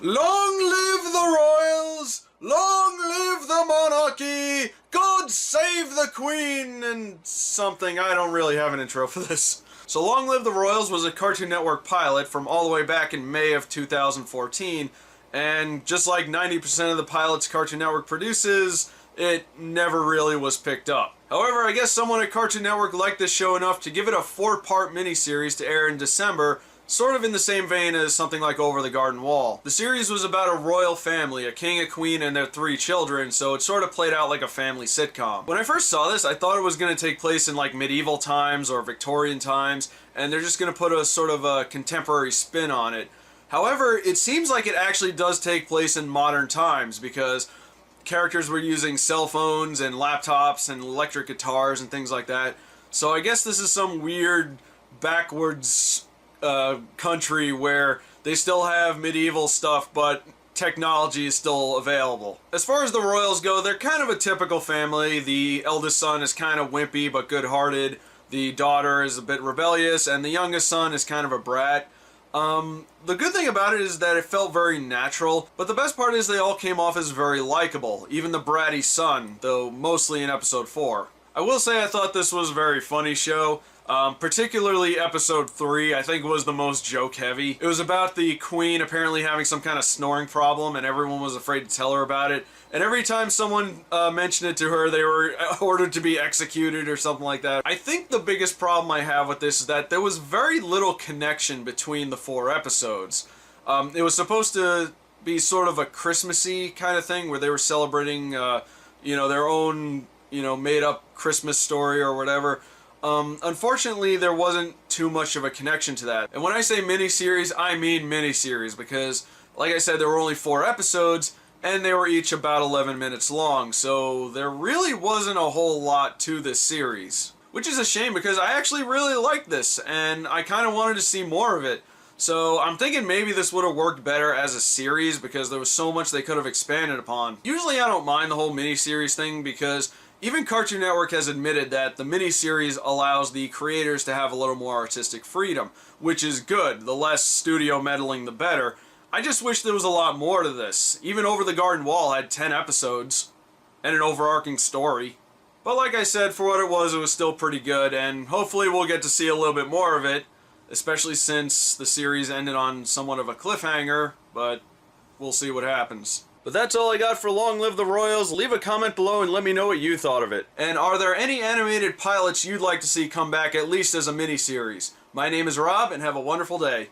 Long live the royals! Long live the monarchy! God save the queen! And something. I don't really have an intro for this. So Long Live the Royals was a Cartoon Network pilot from all the way back in May of 2014, and just like 90% of the pilots Cartoon Network produces, it never really was picked up. However, I guess someone at Cartoon Network liked this show enough to give it a 4-part miniseries to air in December, sort of in the same vein as something like Over the Garden Wall. The series was about a royal family, a king, a queen, and their 3 children, so it sort of played out like a family sitcom. When I first saw this, I thought it was going to take place in like medieval times or Victorian times, and they're just going to put a sort of a contemporary spin on it. However, it seems like it actually does take place in modern times, because characters were using cell phones and laptops and electric guitars and things like that. So I guess this is some weird backwards country where they still have medieval stuff, but technology is still available. As far as the royals go, they're kind of a typical family. The eldest son is kind of wimpy but good-hearted. The daughter is a bit rebellious, and the youngest son is kind of a brat. The good thing about it is that it felt very natural, but the best part is they all came off as very likable, even the bratty son, though mostly in episode 4. I will say I thought this was a very funny show. Particularly episode 3, I think, was the most joke-heavy. It was about the queen apparently having some kind of snoring problem, and everyone was afraid to tell her about it. And every time someone mentioned it to her, they were ordered to be executed or something like that. I think the biggest problem I have with this is that there was very little connection between the 4 episodes. It was supposed to be sort of a Christmassy kind of thing, where they were celebrating, you know, their own, you know, made-up Christmas story or whatever. Unfortunately, there wasn't too much of a connection to that. And when I say miniseries, I mean miniseries, because, like I said, there were only 4 episodes, and they were each about 11 minutes long, so there really wasn't a whole lot to this series. Which is a shame, because I actually really liked this, and I kind of wanted to see more of it. So I'm thinking maybe this would have worked better as a series, because there was so much they could have expanded upon. Usually I don't mind the whole miniseries thing, because even Cartoon Network has admitted that the miniseries allows the creators to have a little more artistic freedom, which is good. The less studio meddling, the better. I just wish there was a lot more to this. Even Over the Garden Wall had 10 episodes and an overarching story. But like I said, for what it was still pretty good, and hopefully we'll get to see a little bit more of it, especially since the series ended on somewhat of a cliffhanger, but we'll see what happens. But that's all I got for Long Live the Royals. Leave a comment below and let me know what you thought of it. And are there any animated pilots you'd like to see come back, at least as a miniseries? My name is Rob, and have a wonderful day.